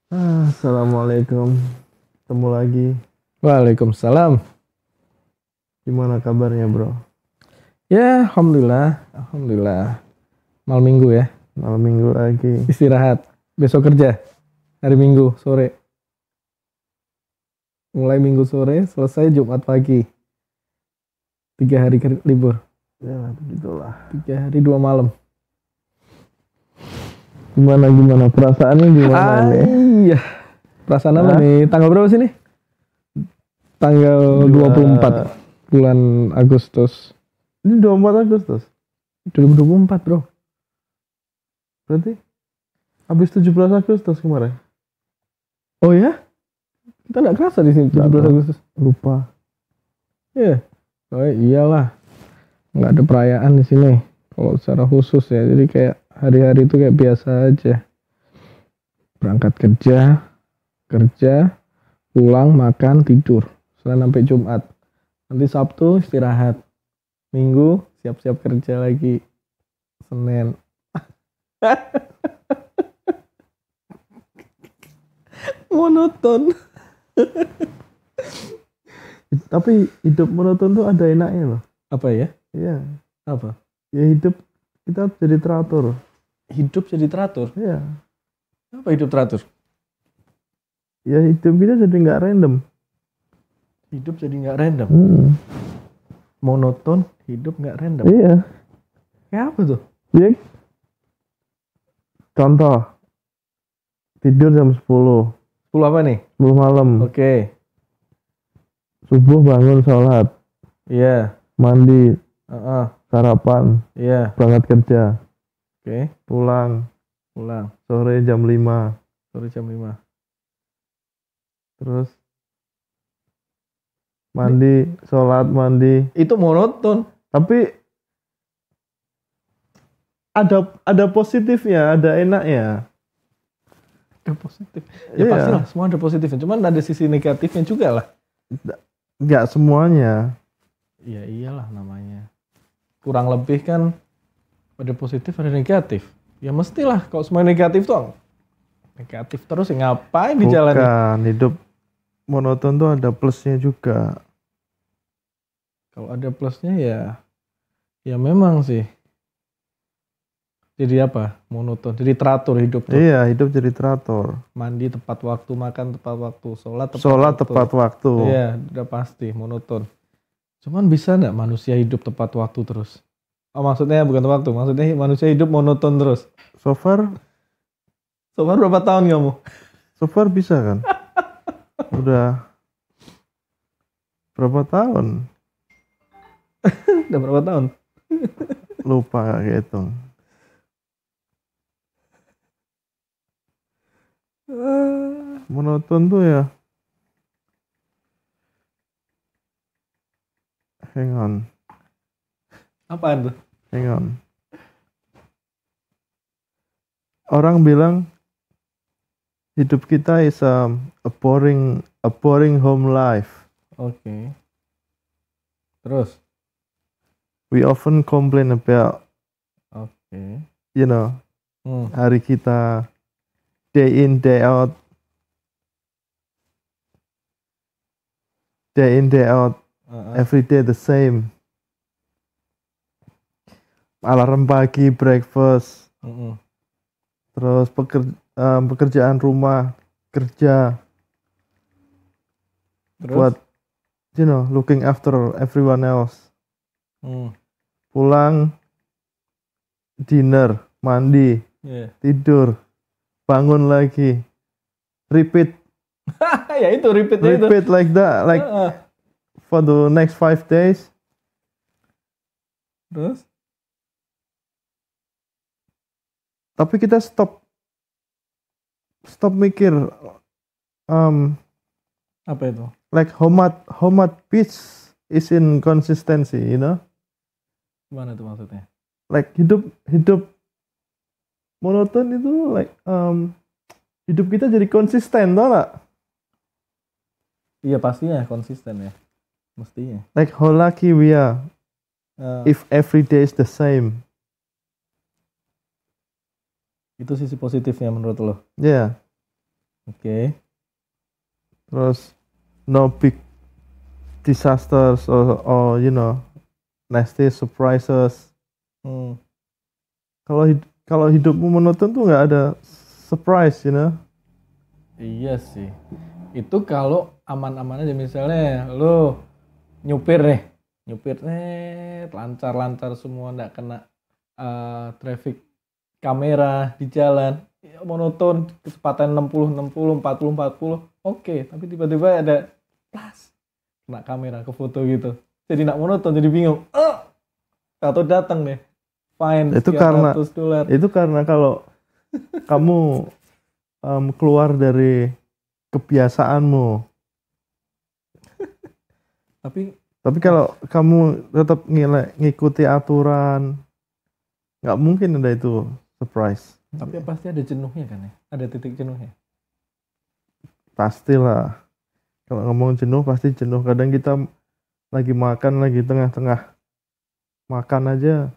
Assalamualaikum, ketemu lagi. Waalaikumsalam. Gimana kabarnya bro? Ya, alhamdulillah, alhamdulillah. Malam minggu ya, Malam minggu lagi. istirahat. Besok kerja, hari Minggu sore. Mulai Minggu sore, selesai Jumat pagi. 3 hari libur, Ya begitulah. 3 hari 2 malam. Gimana perasaannya gimana nih? Iya. Perasaan apa Hah? nih? Tanggal berapa sih nih? Tanggal 24 bulan Agustus Ini 24 Agustus. 2024 bro. Berarti habis 17 Agustus kemarin. Oh ya? Kita nggak kerasa di sini 17 Nggak, Agustus. lupa. Iya. Oh iyalah. Nggak ada perayaan di sini. Kalau secara khusus ya, jadi kayak hari-hari itu kayak biasa aja. Berangkat kerja, pulang, makan, tidur. Setelah sampai Jumat. Nanti Sabtu istirahat. Minggu siap-siap kerja lagi. Senin. Monoton. Tapi hidup monoton tuh ada enaknya loh. Apa ya? Iya. Apa? Ya hidup kita jadi teratur. Hidup jadi teratur. Iya. Apa hidup teratur? Ya hidup kita jadi nggak random. Hidup jadi nggak random. Monoton, hidup nggak random. Iya. Kayak apa tuh? Ya. Contoh. Tidur jam 10. 10 apa nih? 10 malam. Oke. Subuh bangun sholat. Iya. Mandi. Heeh. Sarapan. Iya. Berangkat kerja. Oke. Pulang. Sore jam 5. Sore jam 5. Terus mandi, sholat, mandi. Itu monoton. Tapi ada positifnya, ada enaknya. Ada positif. Ya Iya. pastilah, semua ada positifnya. Cuman ada sisi negatifnya juga lah. Nggak semuanya. Ya iyalah namanya. Kurang lebih kan ada positif, ada negatif. Ya mestilah kalau semua negatif tuh negatif terus ya ngapain dijalani? Bukan, hidup monoton tuh ada plusnya juga. Kalau ada plusnya ya memang sih. Jadi apa? Monoton. Jadi teratur hidup tuh. Iya, hidup jadi teratur. Mandi tepat waktu, makan tepat waktu, sholat Tepat waktu. Iya, udah pasti monoton. Cuman bisa nggak manusia hidup tepat waktu terus? Oh maksudnya bukan tepat waktu, maksudnya manusia hidup monoton terus. So far Berapa tahun kamu? bisa kan? Udah berapa tahun? Udah berapa tahun? Lupa gak kehitung. Monoton tuh ya. Hang on. Apaan tuh? Hang on. Orang bilang hidup kita is a boring home life. Oke. Terus? We often complain about, Oke. hari kita day in day out, every day the same. Alarm pagi, breakfast, terus pekerjaan rumah, kerja, Terus? buat looking after everyone else. Pulang, dinner, mandi, Yeah. tidur, bangun lagi, repeat Ya itu repeatnya itu. like that, like for the next 5 days. Terus? Tapi kita stop mikir, Apa itu? like how much peace is in consistency, Gimana tuh maksudnya? like hidup monoton itu like hidup kita jadi konsisten, tau gak? Iya pastinya konsisten ya. Mestinya. Like how lucky we are if every day is the same. Itu sisi positifnya menurut lo. Yeah. Oke. Terus no big disasters or nasty surprises. Hmm. Kalau hidupmu monoton tuh nggak ada surprise, Iya sih. Itu kalau aman-aman aja, misalnya lo nyupir deh. Nyupir lancar-lancar semua, nggak kena traffic kamera di jalan. Ya, monoton, kecepatan 60 60 40 40. Oke, tapi tiba-tiba ada plus kena kamera ke foto gitu. Jadi nggak monoton, jadi bingung. Atau datang deh. Fine Itu $300. itu karena kalau kamu keluar dari kebiasaanmu. Tapi kalau kamu tetap ngikuti aturan, nggak mungkin ada itu surprise. Tapi pasti ada jenuhnya kan ya? Ada titik jenuhnya. Pastilah. Kalau ngomong jenuh pasti jenuh. Kadang kita lagi makan, lagi tengah-tengah makan aja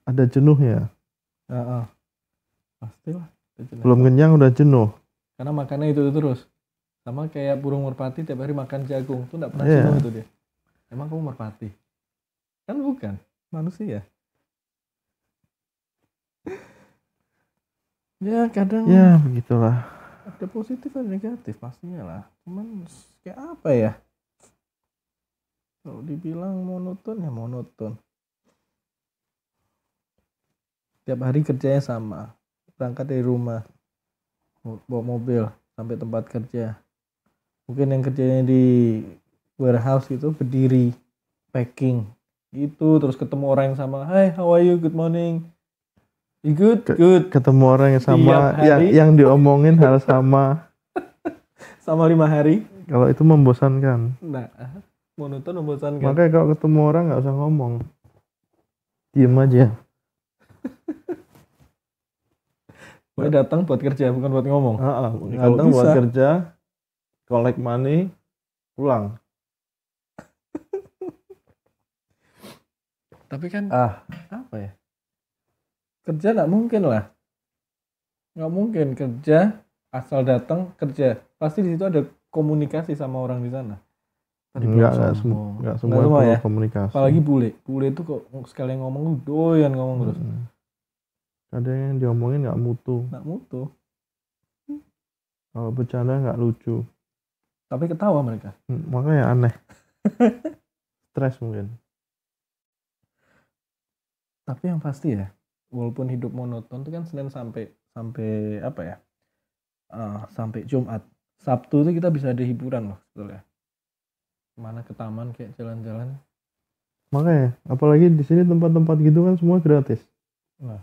ada jenuhnya. Pastilah. Belum kenyang udah jenuh. Karena makannya itu terus. Sama kayak burung merpati tiap hari makan jagung. Tuh nggak pernah jenuh itu dia. Emang kamu merpati? Kan bukan. Manusia. Ya kadang. Ya begitulah. Ada positif ada negatif pastinya lah. Cuman kayak apa ya? Kalau dibilang monoton ya monoton. Tiap hari kerjanya sama. Berangkat dari rumah. Bawa mobil sampai tempat kerja. Mungkin yang kerjanya di warehouse gitu berdiri, packing. Gitu terus ketemu orang yang sama. Hi, how are you? Good morning. You good? Good. Ketemu orang yang sama, yang diomongin hal sama. Sama 5 hari. Kalau itu membosankan. Nah, monoton membosankan. Makanya kalau ketemu orang nggak usah ngomong, diem aja. Gue datang buat kerja bukan buat ngomong. Datang buat kerja, collect money, pulang. Tapi kan apa ya? Kerja nggak mungkin lah. Nggak mungkin kerja asal datang kerja. Pasti di situ ada komunikasi sama orang di sana. Nggak semua ya komunikasi. Apalagi bule itu kok sekalian ngomong doyan ngomong terus. Ada yang diomongin nggak mutu. Kalau bercanda nggak lucu. Tapi ketawa mereka. Makanya aneh. Stres mungkin. Tapi yang pasti ya, walaupun hidup monoton itu kan Senin sampai apa ya? Sampai Jumat. Sabtu itu kita bisa ada hiburan loh, sebetulnya. Kemana ke taman kayak jalan-jalan. Makanya, apalagi di sini tempat-tempat gitu kan semua gratis. Nah.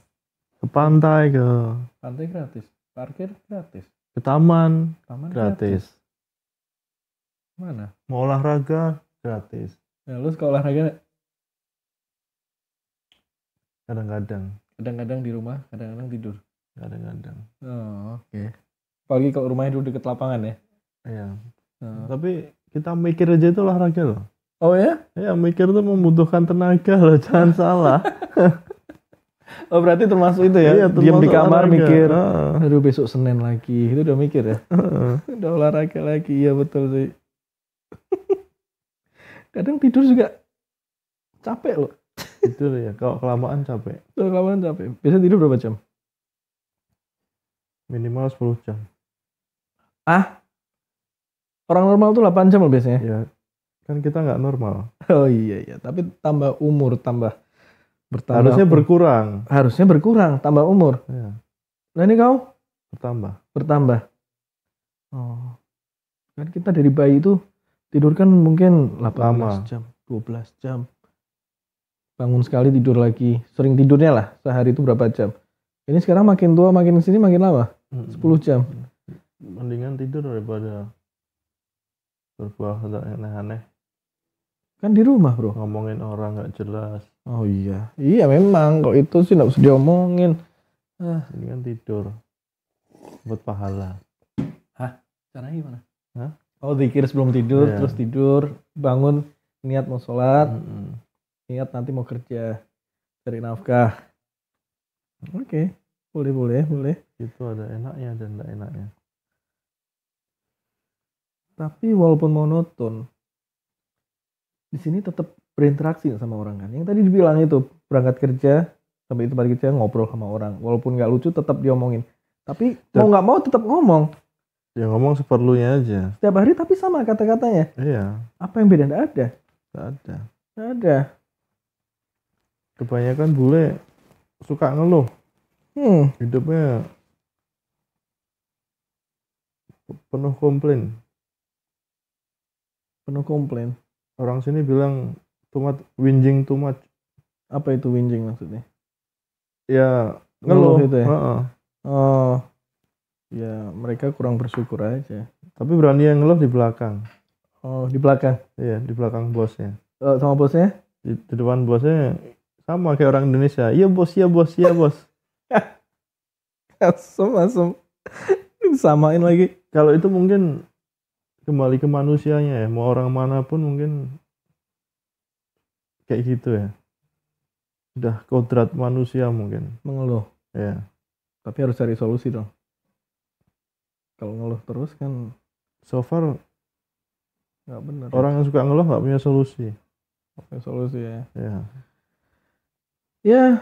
Ke pantai gratis, parkir gratis, ke taman gratis. Mana? Mau olahraga gratis. Ya, lu suka olahraga? Kadang-kadang di rumah, kadang-kadang tidur. Oh, oke. Apalagi kalau rumahnya duduk deket lapangan ya. Iya. Tapi kita mikir aja itu olahraga loh. Oh ya? Ya mikir tuh membutuhkan tenaga loh, jangan salah. Oh berarti termasuk itu ya? Iya, diam di kamar olahraga. Mikir, aduh besok Senin lagi, itu udah mikir ya? Udah olahraga lagi, iya betul sih. Kadang tidur juga capek loh. Tidur ya, kalau kelamaan capek. Biasanya tidur berapa jam? Minimal 10 jam. Orang normal tuh 8 jam loh biasanya. Ya, kan kita nggak normal. Oh iya, tapi tambah umur, Harusnya berkurang. Tambah umur. Ya. Nah ini kau? Bertambah. Oh. Kan kita dari bayi itu tidur kan mungkin 18 jam, 12 jam. Bangun sekali tidur lagi. Sering tidurnya lah, sehari itu berapa jam. Ini sekarang makin tua, makin kesini makin lama. 10 jam. Mendingan tidur daripada berbuat aneh-aneh. Kan di rumah bro. Ngomongin orang gak jelas. Oh iya. Iya memang. Kok itu sih gak usah diomongin. Ini kan tidur. Buat pahala. Caranya gimana? Oh zikir sebelum tidur. Iya. Terus tidur. Bangun. Niat mau sholat. Niat nanti mau kerja. Cari nafkah. Oke. Boleh. Itu ada enaknya dan gak enaknya. Tapi walaupun monoton, di sini tetap berinteraksi sama orang kan. Yang tadi dibilang itu berangkat kerja sampai itu balik kerja ngobrol sama orang. Walaupun nggak lucu tetap diomongin. Tapi mau nggak mau tetap ngomong. Ya ngomong seperlunya aja. Setiap hari tapi sama kata-katanya. Iya. Apa yang beda? Nggak ada. Nggak ada. Nggak ada. Kebanyakan bule suka ngeluh. Hidupnya penuh komplain. Penuh komplain. Orang sini bilang whinging too much. Apa itu whinging maksudnya? Ya Ngeluh ngeluh itu ya? Oh. Ya mereka kurang bersyukur aja. Tapi berani yang ngeluh di belakang. Oh, di belakang? Iya, di belakang bosnya. Sama bosnya? Di depan bosnya sama kayak orang Indonesia. Iya bos, iya bos, iya bos. Asem. Samain lagi. Kalau itu mungkin kembali ke manusianya ya. Mau orang manapun mungkin kayak gitu ya. Udah kodrat manusia mungkin. Mengeluh. Ya. Tapi harus cari solusi dong. Kalau ngeluh terus kan So far nggak benar. Orang yang suka ngeluh nggak punya solusi. Punya solusi ya. Ya,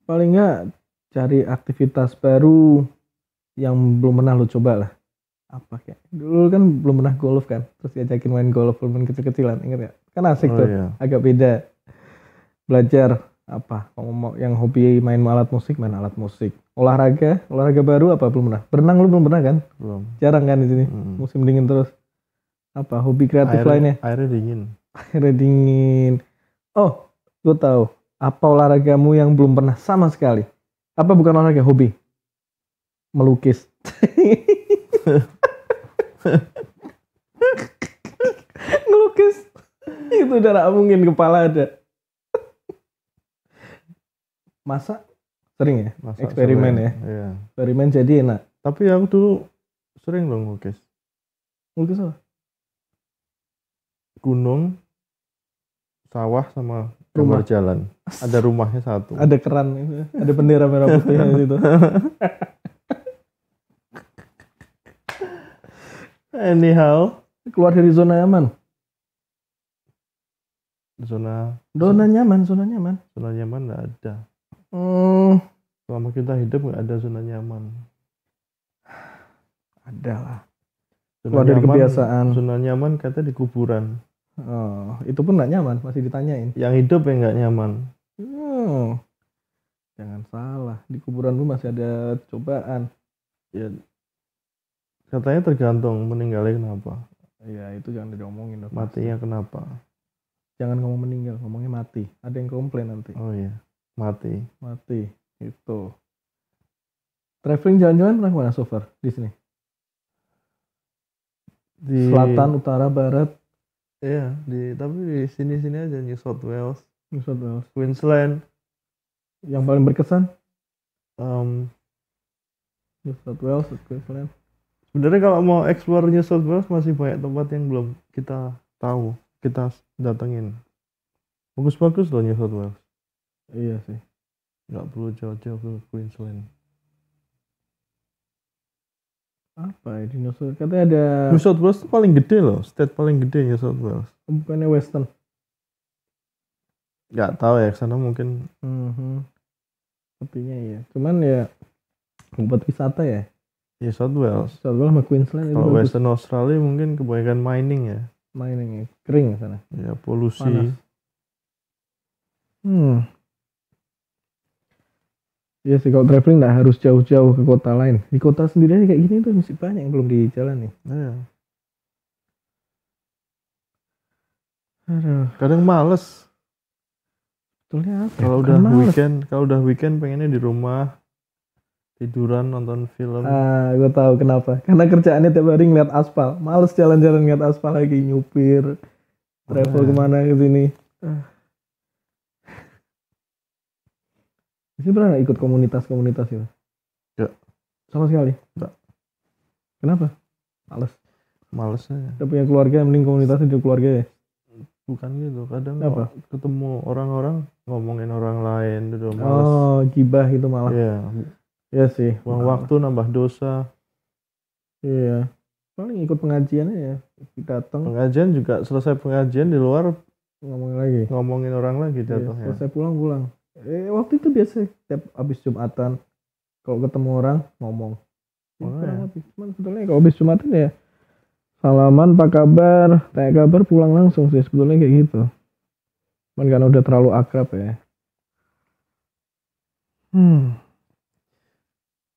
paling nggak cari aktivitas baru yang belum pernah lo coba lah. Apa kayak dulu kan belum pernah golf kan, terus diajakin main golf walaupun kecil-kecilan, ingat ya? Kan asik tuh, iya. agak beda. Belajar apa? Kalau mau yang hobi main alat musik. Olahraga baru apa belum pernah? Berenang lu belum pernah kan? Belum. Jarang kan di sini. Musim dingin terus. Apa hobi kreatif lainnya? Airnya dingin. Airnya dingin. Oh, gue tahu. Apa olahragamu yang belum pernah sama sekali? Apa bukan olahraga, hobi? Melukis. Ngelukis. Itu udah gak mungkin kepala ada. Masa? Sering ya? Masak eksperimen sering. Ya? Iya. Eksperimen jadi enak. Tapi aku dulu sering dong ngelukis. Ngelukis apa? Gunung, sawah sama gambar jalan. Ada rumahnya satu. Ada keran itu. Ada bendera merah putih di situ. Anyhow, keluar dari zona nyaman. Zona nyaman. Zona nyaman nggak ada. Selama kita hidup nggak ada zona nyaman. Ada lah. Keluar dari kebiasaan. Zona nyaman kata di kuburan. Oh, itu pun nggak nyaman, masih ditanyain. Yang hidup yang nggak nyaman. Jangan salah, di kuburan lu masih ada cobaan. Ya, katanya tergantung meninggalnya kenapa. Iya, itu jangan diomongin dong. Matinya kenapa? Jangan ngomong meninggal, ngomongnya mati. Ada yang komplain nanti. Oh iya, mati. Itu. Traveling jalan-jalan pernah kemana so far di sini? Di selatan, utara, barat. Iya, tapi di sini-sini aja, New South Wales, Queensland. Yang paling berkesan? New South Wales, Queensland. Sebenarnya kalau mau explore New South Wales masih banyak tempat yang belum kita tahu, kita datengin. Bagus-bagus loh New South Wales. Iya sih. Nggak perlu jauh-jauh ke Queensland. Apa ya di New South? Katanya ada. New South Wales itu paling gede loh, state paling gede New South Wales. Bukannya Western? Nggak tahu ya, kesana mungkin. Sepertinya iya. Cuman ya buat wisata ya. New South Wales. South Wales sama Queensland. Kalau Western Australia mungkin kebanyakan mining ya. Mining ya, kering sana. Ya polusi. Panas. Iya sih, kalau traveling nggak harus jauh-jauh ke kota lain. Di kota sendiri aja kayak gini tuh masih banyak yang belum dijalani. Iya. Aduh. Kadang males. Betulnya apa? Kalau udah weekend pengennya di rumah tiduran nonton film. Gue tahu kenapa. Karena kerjaannya tiap hari ngeliat aspal. Males jalan-jalan ngeliat aspal lagi, nyupir, travel kemana ke sini. Ini pernah gak ikut komunitas itu? Enggak. Sama sekali? Enggak. Kenapa? Males aja. Udah punya keluarga, mending komunitas itu keluarga ya? Bukan gitu, kadang apa? Ketemu orang-orang ngomongin orang lain udah males. Oh, gibah itu malah. Iya. Iya sih. Buang waktu, nambah dosa. Iya. Paling ikut pengajian ya, datang Pengajian juga selesai pengajian di luar ngomongin lagi. ngomongin orang lagi Iya, jatuhnya. selesai pulang. Waktu itu biasa tiap abis Jumatan kalau ketemu orang ngomong. Ya, kurang lebih. Cuman sebetulnya kalau abis Jumatan ya salaman, apa kabar, tanya kabar, pulang langsung sih sebetulnya kayak gitu. Cuman karena udah terlalu akrab ya.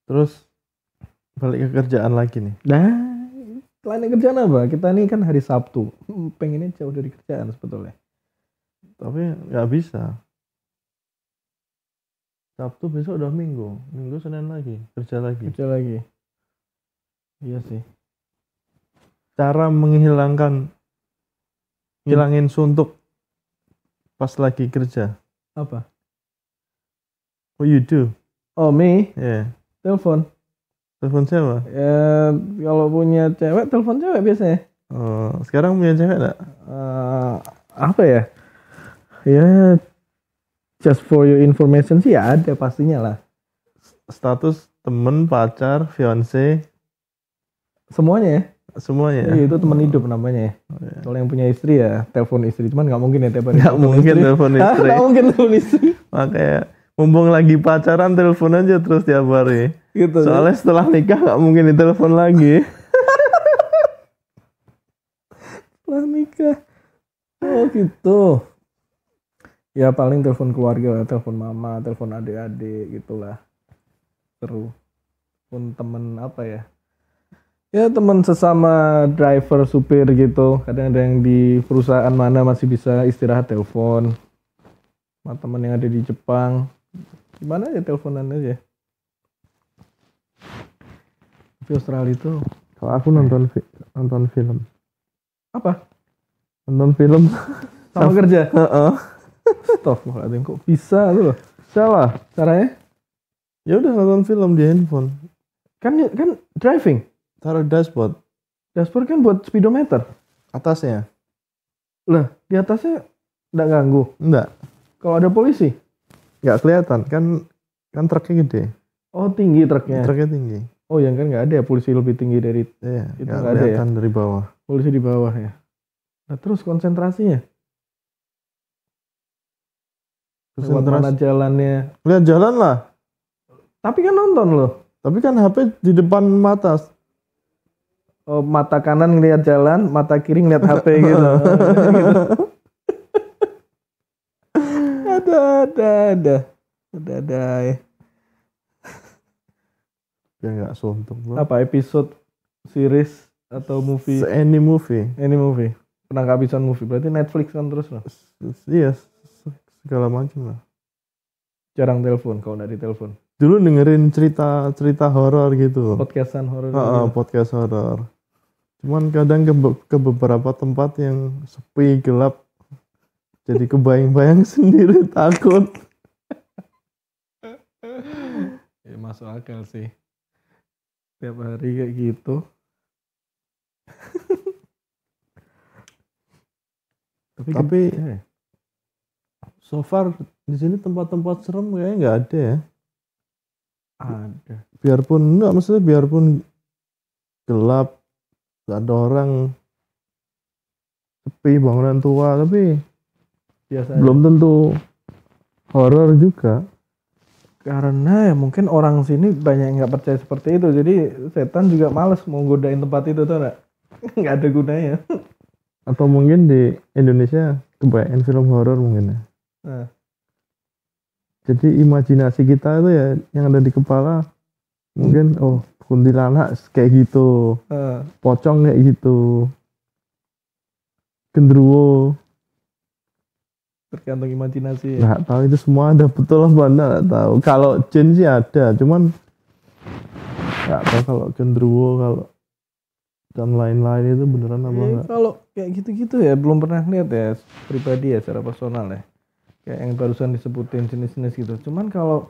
Terus balik ke kerjaan lagi nih. Nah, selain kerjaan apa? Kita nih kan hari Sabtu, pengennya jauh dari kerjaan sebetulnya. Tapi nggak bisa. Sabtu besok udah Minggu Senin lagi kerja lagi. Iya sih. Cara ngilangin suntuk pas lagi kerja. Apa? What you do? Oh, me? Yeah. Telepon. Telepon siapa? Ya, kalau punya cewek, telepon cewek biasanya. Oh, sekarang punya cewek nggak? Apa ya? Ya, just for your information sih ya ada pastinya lah. Status temen, pacar, fiance, Semuanya ya. semuanya. Iya, itu teman hidup namanya ya. Oh, iya. Kalau yang punya istri ya telepon istri, cuman nggak mungkin ya tiap hari. Nggak mungkin telepon istri. Nggak mungkin telepon istri. Makanya mumpung lagi pacaran telepon aja terus tiap hari. Gitu. Soalnya setelah nikah nggak mungkin ditelepon lagi. Setelah nikah. Oh gitu. Ya paling telepon keluarga lah, telepon mama, telepon adik-adik gitulah. Seru. Pun temen apa ya? Ya teman sesama driver, supir gitu. Kadang ada yang di perusahaan mana masih bisa istirahat telepon. Sama teman yang ada di Jepang. Gimana ya teleponan aja. Tapi Australia itu Kalau aku nonton film. apa? Nonton film Sama kerja. Heeh. Astagfirullahaladzim, kok bisa tuh? Salah. Caranya? Ya udah nonton film di handphone. Kan driving. Taruh dashboard Dashboard kan buat speedometer. atasnya. Lah, di atasnya nggak ganggu. Enggak. Kalau ada polisi? Nggak kelihatan kan truknya gede. Oh, tinggi truknya. Truknya tinggi. Oh, yang kan nggak ada ya, polisi lebih tinggi dari Iya. itu Nggak nggak ada ya. kelihatan dari bawah. Polisi di bawah ya. Nah, terus konsentrasinya? Lewat mana jalannya? Lihat jalan lah. Tapi kan nonton loh. Tapi kan HP di depan mata. Oh, mata kanan ngelihat jalan, mata kiri ngelihat HP gitu. Ada ya. Ya nggak suntuk bro. Apa episode series atau movie? Any movie. Ini movie. Pernah kehabisan movie. Berarti Netflix kan terus loh. Iya, segala macam lah. Jarang telepon kalau nggak ditelepon. Dulu dengerin cerita horor gitu. Podcastan horor. Podcast horor. Cuman kadang ke beberapa tempat yang sepi, gelap, jadi kebayang-bayang sendiri, takut. Ya, masuk akal sih. Tiap hari kayak gitu. Tapi so far di sini tempat-tempat serem kayaknya nggak ada ya. Ada. Maksudnya biarpun gelap, gak ada orang, sepi, bangunan tua, tapi Biasa belum tentu horor juga. Karena ya mungkin orang sini banyak yang nggak percaya seperti itu. Jadi setan juga males mau godain tempat itu tuh nggak? Nggak ada gunanya. Atau mungkin di Indonesia kebanyakan film horor mungkin ya. Nah. Jadi imajinasi kita itu ya yang ada di kepala mungkin kuntilanak kayak gitu, pocong kayak gitu, genderuwo. Tergantung imajinasi. Nggak tahu itu semua ada betul apa nggak tahu. Kalau jin sih ada, cuman nggak tahu kalau genderuwo kalau dan lain-lain itu beneran apa enggak. Kalau kayak gitu-gitu ya belum pernah lihat ya pribadi ya secara personal ya. Kayak yang barusan disebutin jenis-jenis gitu. Cuman kalau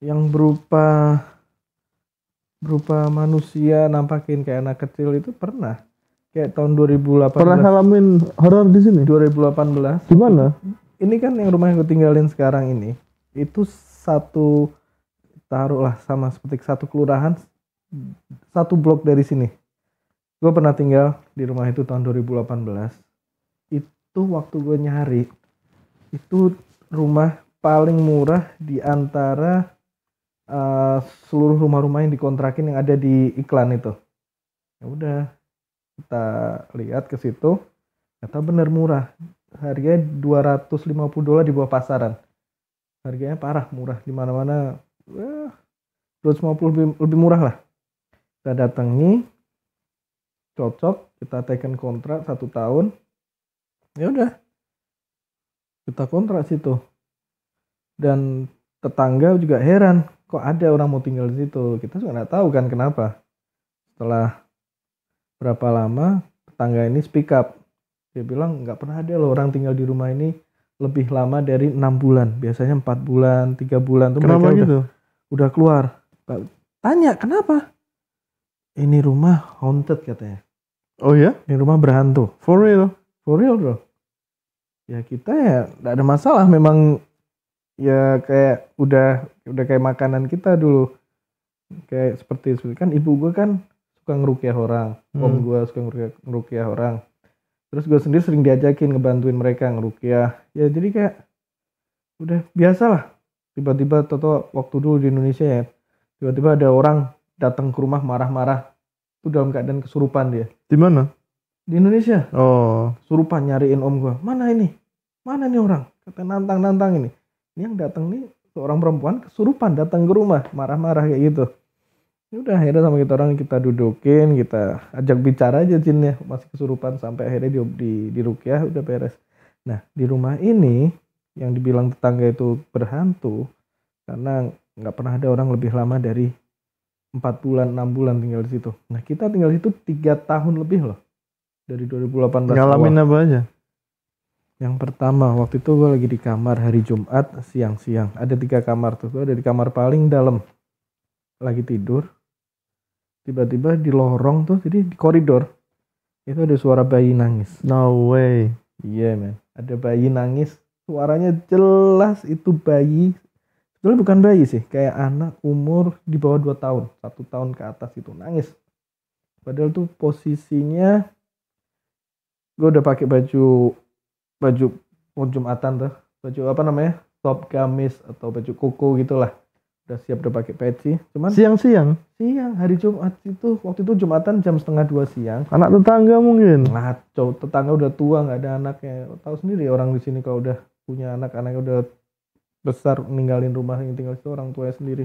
yang berupa manusia nampakin kayak anak kecil itu pernah. Kayak tahun 2018. Pernah ngalamin horor di sini? 2018. Di mana? Ini kan yang rumah yang gue tinggalin sekarang ini. Itu taruhlah sama seperti satu kelurahan, satu blok dari sini. gue pernah tinggal di rumah itu tahun 2018. Itu waktu gue nyari, itu rumah paling murah di antara seluruh rumah-rumah yang dikontrakin yang ada di iklan itu. Ya udah, kita lihat ke situ, ternyata bener murah. Harganya $250 di bawah pasaran. Harganya parah murah, di mana-mana 250 lebih murah lah. Kita datangi, cocok, kita taken kontrak 1 tahun. Ya udah, kita kontrak situ. Dan tetangga juga heran, kok ada orang mau tinggal di situ. Kita juga nggak tahu kan kenapa. Setelah berapa lama, tetangga ini speak up. Dia bilang nggak pernah ada loh orang tinggal di rumah ini lebih lama dari 6 bulan. Biasanya 4 bulan, 3 bulan tuh Kenapa mereka gitu? udah keluar. Tanya kenapa? Ini rumah haunted katanya. Oh ya? Ini rumah berhantu. For real? For real bro. Ya kita ya nggak ada masalah, memang ya kayak udah kayak makanan kita dulu. Kayak seperti kan ibu gue kan suka ngerukyah orang, om gue suka ngerukyah orang. Terus gue sendiri sering diajakin ngebantuin mereka ngerukyah. Ya jadi kayak udah biasa lah. Tiba-tiba waktu dulu di Indonesia ya, tiba-tiba ada orang datang ke rumah marah-marah. Itu dalam keadaan kesurupan dia. Di mana? Di Indonesia. Oh. Surupan nyariin om gue. Mana ini? Mana nih orang? Kata nantang ini. Ini yang datang nih seorang perempuan kesurupan datang ke rumah marah-marah kayak gitu. Ya udah akhirnya sama kita dudukin, kita ajak bicara aja jinnya, masih kesurupan sampai akhirnya di rukyah udah beres. Nah di rumah ini yang dibilang tetangga itu berhantu karena nggak pernah ada orang lebih lama dari 4 bulan 6 bulan tinggal di situ. Nah kita tinggal di situ 3 tahun lebih loh, dari 2018. Ngalamin apa aja? Yang pertama waktu itu gue lagi di kamar hari Jumat siang-siang. Ada 3 kamar tuh, gue ada di kamar paling dalam lagi tidur. Tiba-tiba di lorong tuh, jadi di koridor itu ada suara bayi nangis. No way. Iya man, ada bayi nangis, suaranya jelas itu bayi. Sebenarnya bukan bayi sih, kayak anak umur di bawah 2 tahun, 1 tahun ke atas itu nangis. Padahal tuh posisinya gue udah pakai baju Jumatan tuh, baju apa namanya, top gamis atau baju koko gitulah, udah siap, udah pakai peci. Cuman siang hari Jumat itu, waktu itu Jumatan jam 1:30 siang. Anak tetangga mungkin. Ngaco, tetangga udah tua nggak ada anaknya. Tahu sendiri orang di sini kalau udah punya anaknya udah besar, ninggalin rumah yang tinggal itu orang tuanya sendiri.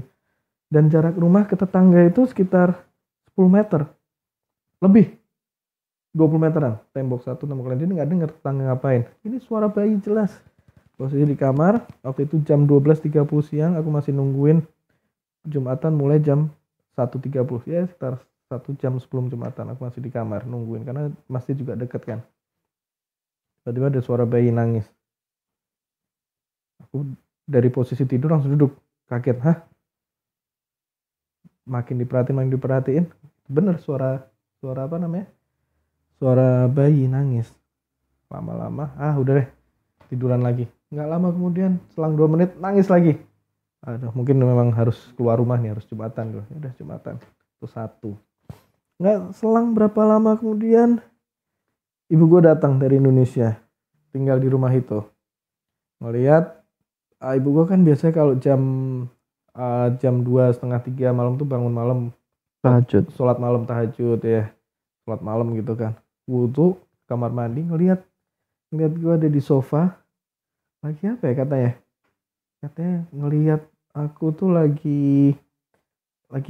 Dan jarak rumah ke tetangga itu sekitar 10 meter lebih. 20 meteran, tembok satu tembok lain. Ini nggak dengar tetangga ngapain. Ini suara bayi jelas. Posisi di kamar, waktu itu jam 12:30 siang, aku masih nungguin Jumatan mulai jam 1:30. Ya sekitar 1 jam sebelum Jumatan, aku masih di kamar nungguin karena masih juga deket kan. Tiba-tiba ada suara bayi nangis. Aku dari posisi tidur langsung duduk, kaget, hah? Makin diperhatiin, bener suara apa namanya? Suara bayi nangis. Lama-lama, udah deh, tiduran lagi. Nggak lama kemudian, selang 2 menit nangis lagi. Aduh, mungkin memang harus keluar rumah nih, harus Jumatan gue. Udah Jumatan, itu 1. Nggak selang berapa lama kemudian, ibu gue datang dari Indonesia, tinggal di rumah itu. Ngeliat, ibu gue kan biasanya kalau jam 2, setengah 3 malam tuh bangun malam, Tahajud. sholat malam tahajud ya, sholat malam gitu kan. Wudhu, kamar mandi, ngeliat gue ada di sofa, lagi apa ya katanya ngeliat aku tuh lagi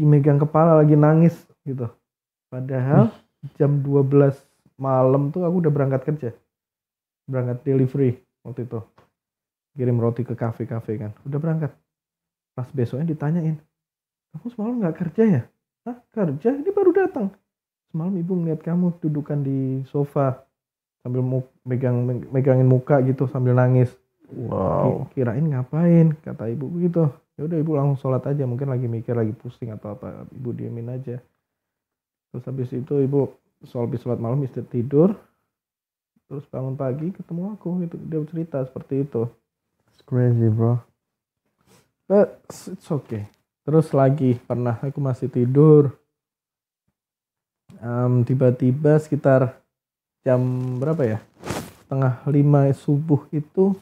megang kepala, lagi nangis gitu. Padahal jam 12 malam tuh aku udah berangkat kerja, berangkat delivery waktu itu, kirim roti ke kafe kan, udah berangkat. Pas besoknya ditanyain, kamu semalam nggak kerja ya? Hah, kerja? Ini baru datang. Semalam ibu ngeliat kamu dudukan di sofa sambil megangin muka gitu sambil nangis. Wow. Kirain ngapain, kata ibu gitu. Ya udah ibu langsung sholat aja, mungkin lagi mikir, lagi pusing atau apa, ibu diemin aja. Terus habis itu ibu sholat malam, istirahat tidur, terus bangun pagi ketemu aku gitu. Dia cerita seperti itu. It's crazy bro. But it's okay. Terus lagi pernah aku masih tidur, Tiba-tiba sekitar jam berapa ya? Setengah 5 subuh itu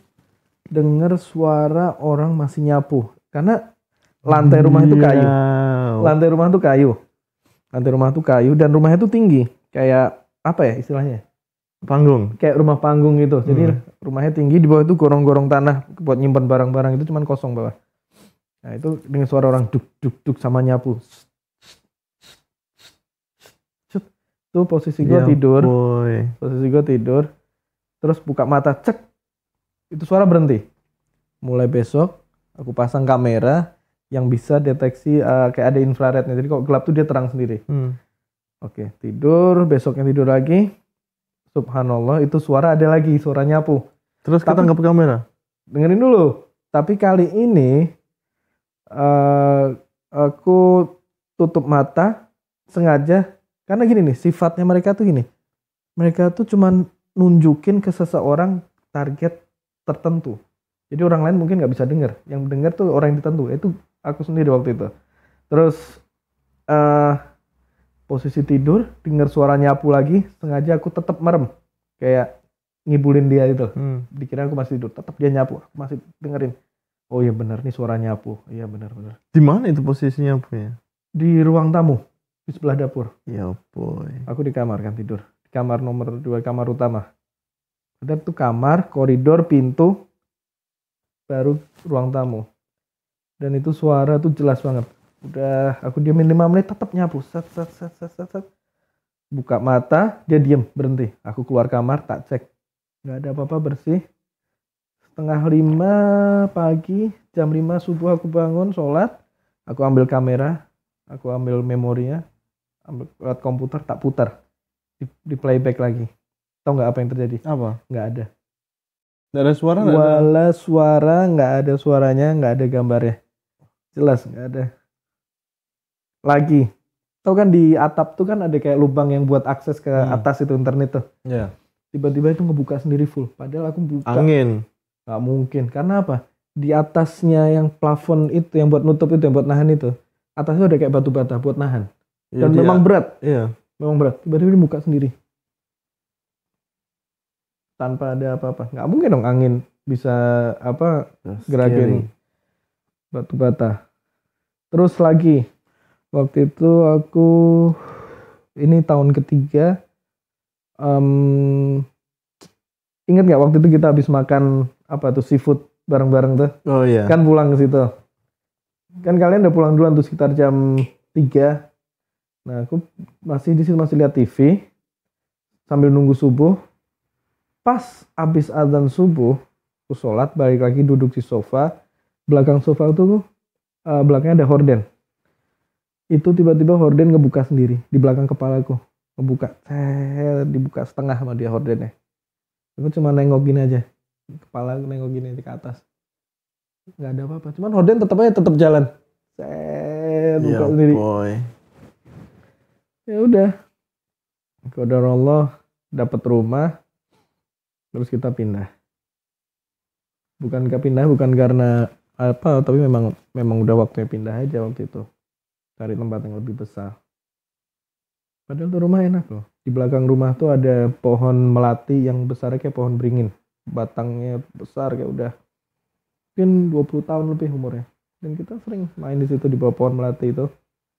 dengar suara orang masih nyapu. Karena lantai rumah itu kayu. Lantai rumah tuh kayu. Lantai rumah tuh kayu dan rumahnya tuh tinggi. Kayak apa ya istilahnya? Panggung. Kayak rumah panggung gitu. Jadi rumahnya tinggi, di bawah itu gorong-gorong tanah buat nyimpan barang-barang, itu cuman kosong bawah. Nah itu dengan suara orang duk duk duk sama nyapu. Tuh posisi gue tidur. Posisi gue tidur. Terus buka mata, cek. Itu suara berhenti. Mulai besok aku pasang kamera yang bisa deteksi kayak ada infrarednya. Jadi kalau gelap tuh dia terang sendiri. Oke, tidur, besoknya tidur lagi. Subhanallah, itu suara ada lagi, suara nyapu. Terus kita nggak pakai kamera? Dengerin dulu. Tapi kali ini aku tutup mata sengaja. Karena gini nih, sifatnya mereka tuh gini. Mereka tuh cuman nunjukin ke seseorang target tertentu. Jadi orang lain mungkin nggak bisa dengar. Yang dengar tuh orang yang tertentu. Itu aku sendiri waktu itu. Terus posisi tidur, dengar suara nyapu lagi, sengaja aku tetap merem, kayak ngibulin dia itu. Dikira aku masih tidur, tetap dia nyapu, aku masih dengerin. Oh iya benar nih suara nyapu, iya benar. Di mana itu posisi nyapunya? Di ruang tamu, di sebelah dapur. Ya boy. Aku di kamar kan tidur, di kamar nomor 2, kamar utama. Ada tuh kamar, koridor, pintu, baru ruang tamu. Dan itu suara tuh jelas banget. Udah aku diamin 5 menit tetap nyapu. Set. Buka mata, dia diem, berhenti. Aku keluar kamar, tak cek. Nggak ada apa-apa, bersih. 4:30 pagi, jam 5 subuh aku bangun, sholat. Aku ambil kamera, aku ambil memorinya, ambil lewat komputer, tak putar. Di playback lagi. Tahu nggak apa yang terjadi? Apa? Nggak ada. Nggak ada suara? Wala suara, nggak ada suaranya, nggak ada gambarnya. Jelas, nggak ada. Lagi, tau kan di atap tuh kan ada kayak lubang yang buat akses ke atas itu internet tuh. Iya. Tiba-tiba itu ngebuka sendiri full. Padahal aku buka. Angin. Nggak mungkin. Karena apa? Di atasnya yang plafon itu, yang buat nutup itu, yang buat nahan itu. Atasnya ada kayak batu bata buat nahan. Dan memang berat. Iya. Memang berat. Tiba-tiba dibuka sendiri. Tanpa ada apa-apa. Nggak mungkin dong angin bisa gerakin batu bata. Terus lagi. Waktu itu aku, ini tahun ketiga, ingat nggak waktu itu kita habis makan apa tuh seafood bareng-bareng tuh? Oh iya. Kan pulang ke situ. Kan kalian udah pulang duluan tuh sekitar jam 3. Nah aku masih di situ, masih lihat TV sambil nunggu subuh. Pas habis azan subuh, aku sholat, balik lagi duduk di sofa. Belakang sofa tuh belakangnya ada horden. Itu tiba-tiba horden ngebuka sendiri di belakang kepalaku, ngebuka, dibuka setengah sama dia hordennya. Aku cuma nengok gini aja, kepala aku nengok gini ke atas, nggak ada apa-apa. Cuman horden tetap jalan, buka sendiri. Boy. Ya udah, qadarullah dapat rumah, terus kita pindah. Bukan karena apa, tapi memang udah waktunya pindah aja waktu itu. Cari tempat yang lebih besar. Padahal tuh rumah enak loh. Di belakang rumah tuh ada pohon melati yang besarnya kayak pohon beringin. Batangnya besar kayak udah mungkin 20 tahun lebih umurnya. Dan kita sering main di situ di bawah pohon melati itu.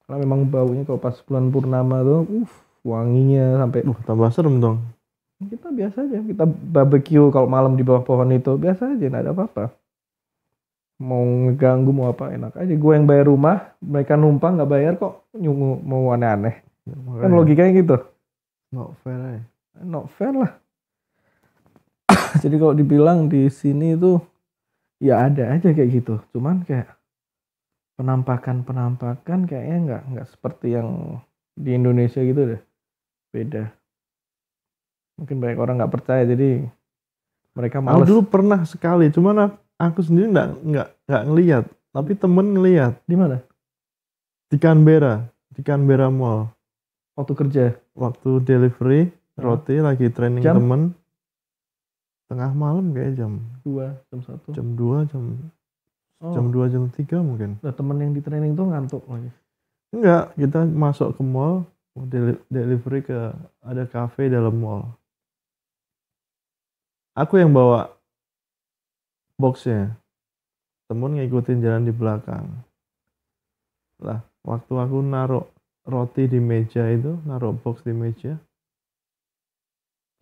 Karena memang baunya kalau pas bulan purnama tuh, wanginya sampai. Tambah serem dong. Kita biasa aja. Kita barbecue kalau malam di bawah pohon itu biasa aja, nggak ada apa-apa. Mau ngeganggu mau apa enak aja. Gue yang bayar rumah, mereka numpang nggak bayar kok nyungu mau aneh-aneh. Ya, kan logikanya gitu. Not fair aja. Not fair lah. Jadi kalau dibilang di sini itu ya ada aja kayak gitu. Cuman kayak penampakan kayaknya nggak seperti yang di Indonesia gitu deh. Beda. Mungkin banyak orang nggak percaya jadi mereka malas. Aku dulu pernah sekali, cuman aku sendiri nggak ngelihat, tapi temen ngelihat. Di mana? Di Canberra Mall. Waktu kerja? Waktu delivery roti lagi training jam? Temen. Tengah malam kayak jam 2, jam 1. Jam 2, jam 2, jam 3 mungkin. Nah temen yang di training tuh ngantuk lagi? Enggak, kita masuk ke mall, Mau delivery ke ada cafe dalam mall. Aku yang bawa boxnya, temen ngikutin jalan di belakang. Lah, waktu aku naruh roti di meja itu, naruh box di meja,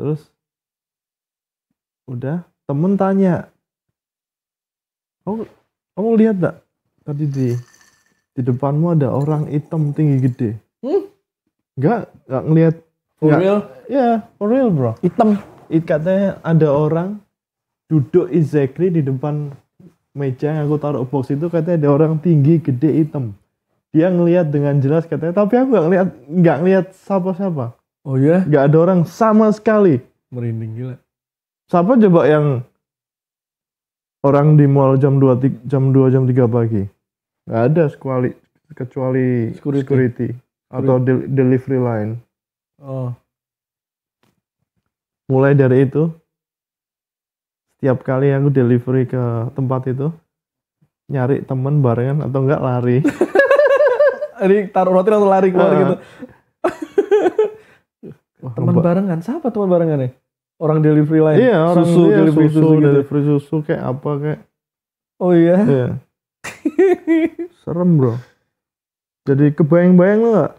terus udah temen tanya, kamu lihat gak tadi di depanmu ada orang hitam tinggi gede? Enggak ngelihat. For real? Ya, for real bro. Hitam. Katanya ada orang duduk exactly di depan meja yang aku taruh box itu, katanya ada orang tinggi gede hitam. Dia ngelihat dengan jelas katanya, tapi aku nggak ngelihat siapa-siapa. Oh ya? Nggak ada orang sama sekali. Merinding gila. Siapa coba yang orang di mall jam 2 jam 3 pagi? Nggak ada kecuali security atau delivery line. Oh. Mulai dari itu, setiap kali aku delivery ke tempat itu, nyari temen barengan atau enggak lari. Ini taruh roti langsung lari keluar gitu. Teman barengan? Siapa teman barengan nih? Orang delivery lain? Iya, orang susu, delivery susu gitu. Delivery susu kayak apa kayak. Oh iya? Iya. Serem bro. Jadi kebayang-bayang lo gak?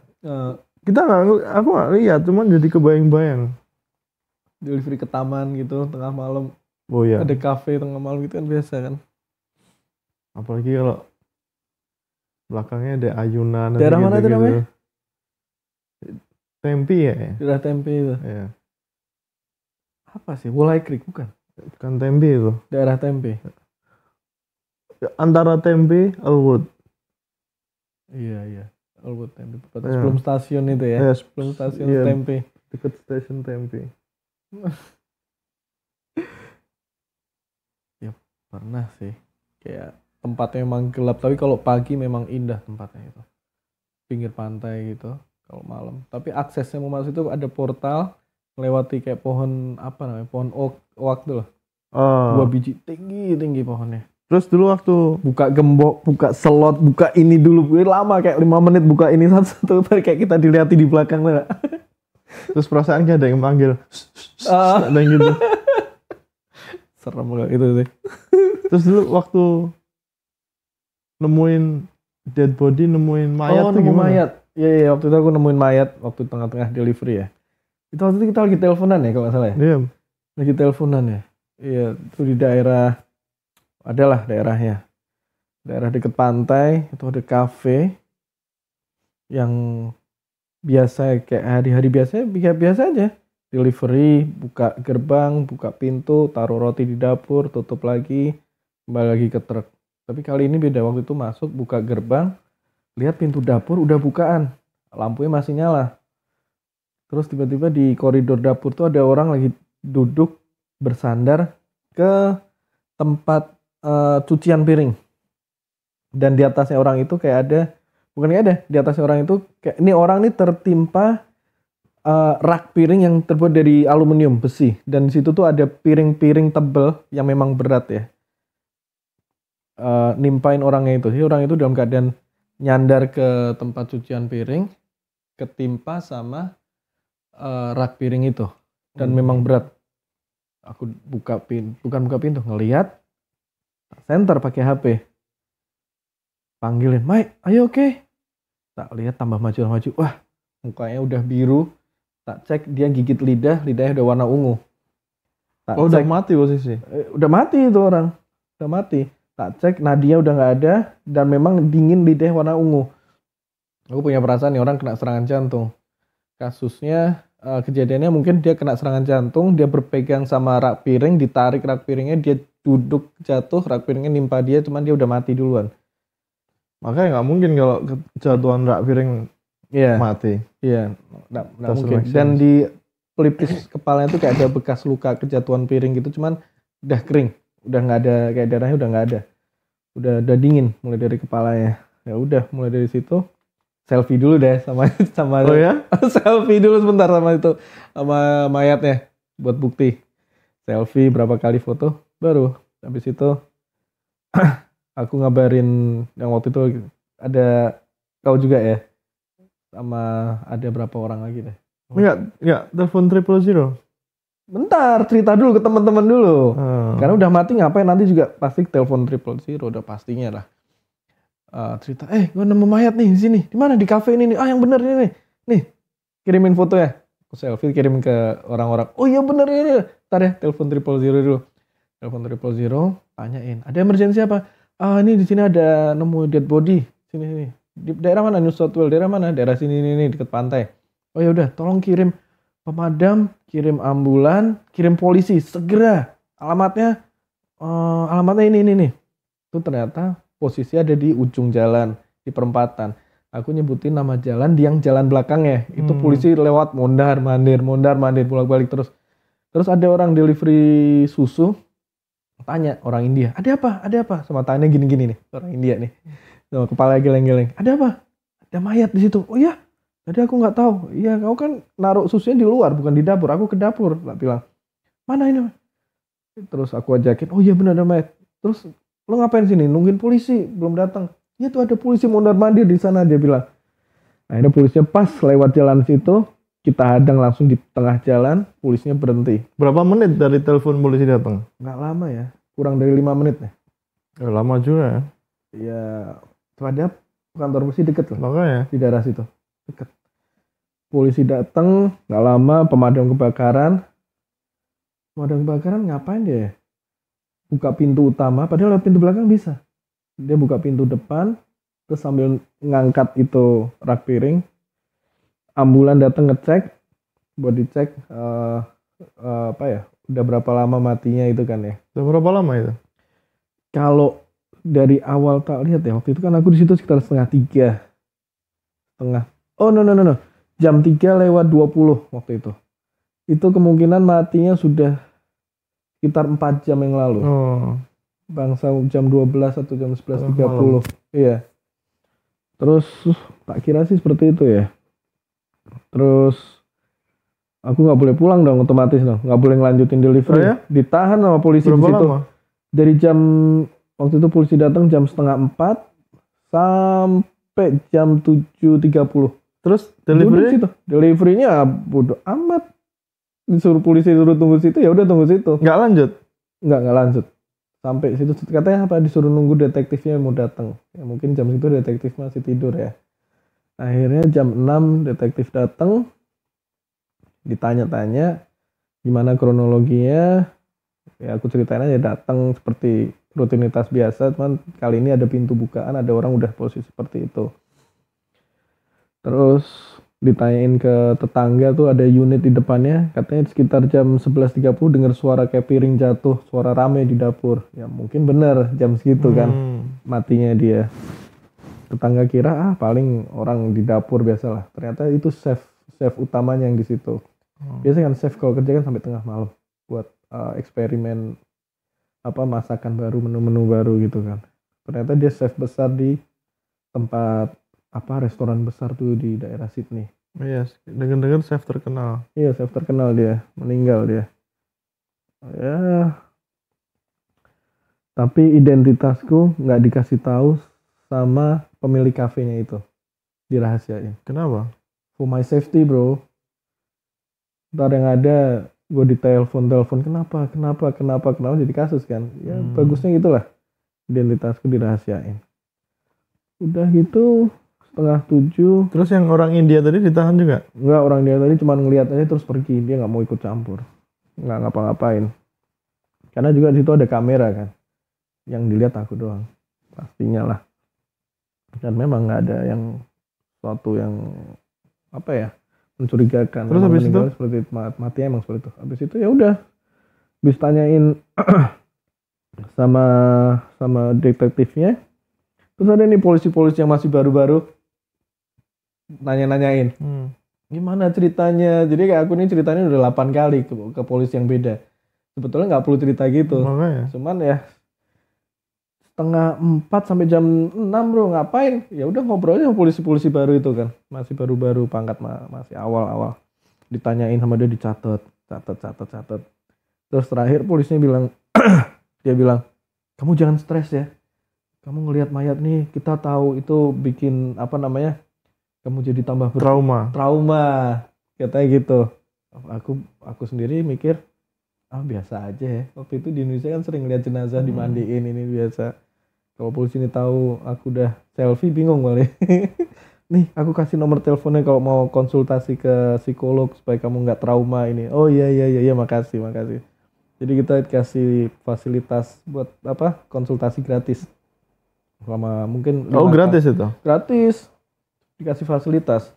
Aku gak lihat, cuman jadi kebayang-bayang. Delivery ke taman gitu, tengah malam. Oh iya. Ada cafe tengah malam gitu kan biasa kan. Apalagi kalau belakangnya ada ayunan. Daerah mana itu namanya? Tempe ya? Daerah Tempe itu. Iya. Apa sih? Wolai Creek bukan? Bukan Tempe itu. Daerah Tempe. Antara Tempe, Elwood. Iya. Elwood Tempe. Sebelum stasiun itu ya? Iya, sebelum stasiun iya, Tempe. Dekat stasiun Tempe. Ya pernah sih. Kayak tempatnya memang gelap. Tapi kalau pagi memang indah tempatnya itu. Pinggir pantai gitu. Kalau malam. Tapi aksesnya mau masuk itu ada portal. Melewati kayak pohon apa namanya? Pohon oak tuh loh. 2 biji tinggi pohonnya. Terus dulu waktu buka gembok, buka slot, buka ini dulu. Lama kayak 5 menit buka ini satu-satu. Kayak kita dilihat di belakang lah. Terus perasaan kayak ada yang manggil. Ada yang gitu. Serem banget itu sih. Terus dulu waktu nemuin dead body, nemuin mayat tuh nemu gimana? Mayat. Iya, waktu itu aku nemuin mayat waktu tengah-tengah delivery ya. Itu waktu itu kita lagi teleponan ya kalau nggak salah ya. Iya. Lagi teleponan ya. Iya, itu di daerah, adalah daerahnya. Daerah dekat pantai, itu ada cafe yang biasa kayak hari-hari biasa aja. Delivery, buka gerbang, buka pintu, taruh roti di dapur, tutup lagi, kembali lagi ke truk. Tapi kali ini beda, waktu itu masuk, buka gerbang, lihat pintu dapur udah bukaan, lampunya masih nyala. Terus tiba-tiba di koridor dapur tuh ada orang lagi duduk bersandar ke tempat cucian piring. Dan di atasnya orang itu kayak ada, bukan kayak ada, di atasnya orang itu kayak ini orang ini tertimpa rak piring yang terbuat dari aluminium besi, dan di situ tuh ada piring-piring tebel yang memang berat ya. Nimpain orangnya itu. Jadi orang itu dalam keadaan nyandar ke tempat cucian piring, ketimpa sama rak piring itu, dan memang berat. Aku bukan buka pintu, ngelihat center pakai HP, panggilin, "Mike, ayo oke." Tak lihat tambah maju, wah mukanya udah biru. Tak cek dia gigit lidahnya udah warna ungu. Udah mati posisi. Udah mati itu orang, udah mati. Tak cek nadinya udah nggak ada, dan memang dingin, lidahnya warna ungu. Aku punya perasaan nih orang kena serangan jantung. Kasusnya kejadiannya mungkin dia kena serangan jantung, dia berpegang sama rak piring, ditarik rak piringnya, dia duduk jatuh, rak piringnya nimpa dia, cuman dia udah mati duluan. Makanya nggak mungkin kalau kejatuhan rak piring mati. Iya, nggak mungkin. Dan di pelipis kepalanya tuh kayak ada bekas luka kejatuhan piring gitu, cuman udah kering, udah nggak ada, kayak darahnya udah nggak ada, udah dingin mulai dari kepalanya. Ya udah, mulai dari situ selfie dulu deh sama Oh ya? Selfie dulu sebentar sama mayatnya buat bukti. Selfie berapa kali foto, baru habis itu aku ngabarin yang waktu itu ada kau juga ya. sama ada berapa orang lagi deh. Enggak, telepon 000. Bentar, cerita dulu ke teman-teman dulu. Hmm. Karena udah mati ngapain nanti juga pasti telepon 000 udah pastinya lah. Cerita, gue nemu mayat nih di sini. Di mana? Di kafe ini nih. Ah, yang bener ini nih. Nih, kirimin foto ya. Aku selfie kirim ke orang-orang. Oh iya bener ini. Ntar ya, telepon 000 dulu. Telepon 000, tanyain. Ada emergency apa? Ah, ini di sini ada nemu dead body. Sini. Di daerah mana? New South Wales. Daerah mana? Daerah sini nih dekat pantai. Oh ya udah, tolong kirim pemadam, kirim ambulan, kirim polisi segera. Alamatnya ini nih. Itu ternyata posisi ada di ujung jalan, di perempatan. Aku nyebutin nama jalan di yang jalan belakangnya. Itu polisi lewat mondar mandir bolak-balik terus. Terus ada orang delivery susu tanya orang India, ada apa? Sama tanya gini-gini nih, orang India nih. Sama kepala geleng-geleng. Ada apa? Ada mayat di situ. Oh iya. Tadi aku nggak tahu. Iya, kau kan naruh susunya di luar, bukan di dapur. Aku ke dapur. Tak bilang, mana ini? Terus aku ajakin, oh iya benar ada mayat. Terus lo ngapain sini? Nungguin polisi, belum datang. Iya tuh ada polisi mondar mandir di sana, dia bilang. Akhirnya polisinya pas lewat jalan situ, kita hadang langsung di tengah jalan, polisinya berhenti. Berapa menit dari telepon polisi datang? Nggak lama ya, kurang dari 5 menit ya. Lama juga. Ya, padahal kantor polisi deket loh. Makanya. Di daerah situ. Deket. Polisi datang, nggak lama pemadam kebakaran. Pemadam kebakaran ngapain dia? Buka pintu utama, padahal lewat pintu belakang bisa. Dia buka pintu depan, terus sambil ngangkat itu rak piring. Ambulan datang ngecek, buat dicek udah berapa lama matinya itu kan ya. Udah berapa lama itu? Kalau dari awal tak lihat ya, waktu itu kan aku di situ sekitar setengah 3. Oh no. Jam 3:20 waktu itu. Itu kemungkinan matinya sudah sekitar 4 jam yang lalu. Oh. Bangsa jam 12 atau jam 11:30. Iya. Terus tak kira sih seperti itu ya. Terus aku nggak boleh pulang dong otomatis dong. Nggak boleh ngelanjutin delivery. Oh, ya? Ditahan sama polisi Berapa di situ. lama? Dari jam waktu itu polisi datang jam 3:30 sampai jam 7:30. Terus deliverynya bodo amat. Disuruh polisi suruh tunggu situ ya udah tunggu situ. Nggak lanjut? Nggak lanjut. Sampai situ katanya apa disuruh nunggu detektifnya mau datang. Ya mungkin jam itu detektif masih tidur ya. Akhirnya jam 6 detektif datang. Ditanya-tanya gimana kronologinya. Ya aku ceritain aja datang seperti rutinitas biasa, cuman kali ini ada pintu bukaan, ada orang udah posisi seperti itu. Terus ditanyain ke tetangga tuh ada unit di depannya, katanya sekitar jam 11:30 dengar suara kayak piring jatuh, suara rame di dapur. Ya mungkin bener jam segitu kan matinya dia. Tetangga kira paling orang di dapur biasalah. Ternyata itu chef utamanya yang di situ. Biasanya kan chef kalau kerja kan sampai tengah malam buat eksperimen masakan baru, menu-menu baru gitu kan. Ternyata dia chef besar di tempat restoran besar tuh di daerah Sydney. Iya, dengar-dengar chef terkenal. Iya, chef terkenal dia, meninggal dia. Ya. Tapi identitasku nggak dikasih tahu sama pemilik kafenya itu. Dirahasiain. Kenapa? For my safety, bro. Ntar yang ada gue ditelepon kenapa jadi kasus kan. Ya bagusnya gitulah. Identitasku dirahasiain. Udah gitu 6:30. Terus yang orang India tadi ditahan juga? Enggak, orang India tadi cuma ngeliat aja terus pergi. Dia nggak mau ikut campur. Nggak ngapa-ngapain. Karena juga di situ ada kamera kan. Yang dilihat aku doang. Pastinya lah. Dan memang nggak ada yang suatu yang mencurigakan. Terus habis itu seperti itu, matinya emang seperti itu. Habis itu ya udah. Habis tanyain sama detektifnya. Terus ada nih polisi-polisi yang masih baru-baru nanya-nanyain. Gimana ceritanya? Jadi kayak aku nih ceritanya udah 8 kali ke polisi yang beda. Sebetulnya nggak perlu cerita gitu. Makanya. Cuman ya 3:30 sampai jam 6 bro, ngapain? Ya udah ngobrol aja sama polisi-polisi baru itu kan. Masih baru-baru pangkat masih awal-awal. Ditanyain sama dia dicatat. Terus terakhir polisinya bilang dia bilang, "Kamu jangan stres ya. Kamu ngelihat mayat nih, kita tahu itu bikin kamu jadi tambah Trauma. trauma katanya gitu. Aku sendiri mikir biasa aja ya, waktu itu di Indonesia kan sering lihat jenazah dimandiin, ini biasa. Kalau polisi ini tahu aku udah selfie bingung kali. Nih aku kasih nomor teleponnya kalau mau konsultasi ke psikolog supaya kamu nggak trauma ini. Oh iya, makasih. Jadi kita kasih fasilitas buat konsultasi gratis selama mungkin Gratis itu. gratis, dikasih fasilitas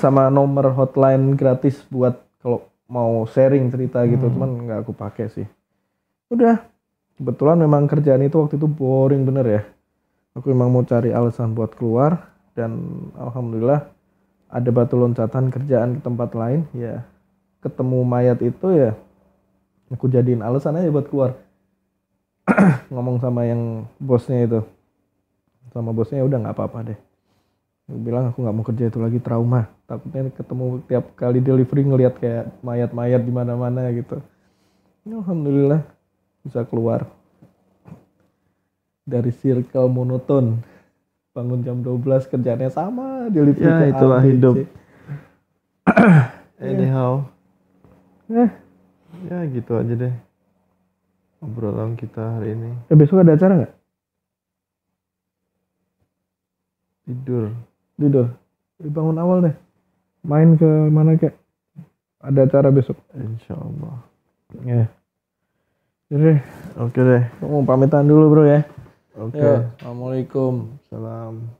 sama nomor hotline gratis buat kalau mau sharing cerita gitu. Cuman nggak aku pakai sih. Udah, kebetulan memang kerjaan itu waktu itu boring bener ya. Aku memang mau cari alasan buat keluar dan alhamdulillah ada batu loncatan kerjaan ke tempat lain ya. Ketemu mayat itu ya aku jadiin alasan aja buat keluar. Ngomong sama yang bosnya itu, sama bosnya udah nggak apa-apa deh. Aku bilang aku nggak mau kerja itu lagi, trauma. Takutnya ketemu tiap kali delivery ngelihat kayak mayat-mayat di mana-mana gitu. Alhamdulillah bisa keluar dari circle monoton. Bangun jam 12 kerjaannya sama, delivery Ya, ke itulah A, B, C. hidup. Anyhow. Ya gitu aja deh obrolan kita hari ini. Besok ada acara nggak? Tidur. Bangun awal deh. Main ke mana kek? Ada acara besok. Insyaallah. Ya. Jadi, Oke deh. kamu pamitan dulu bro ya. Oke. Ya, Assalamualaikum. Salam.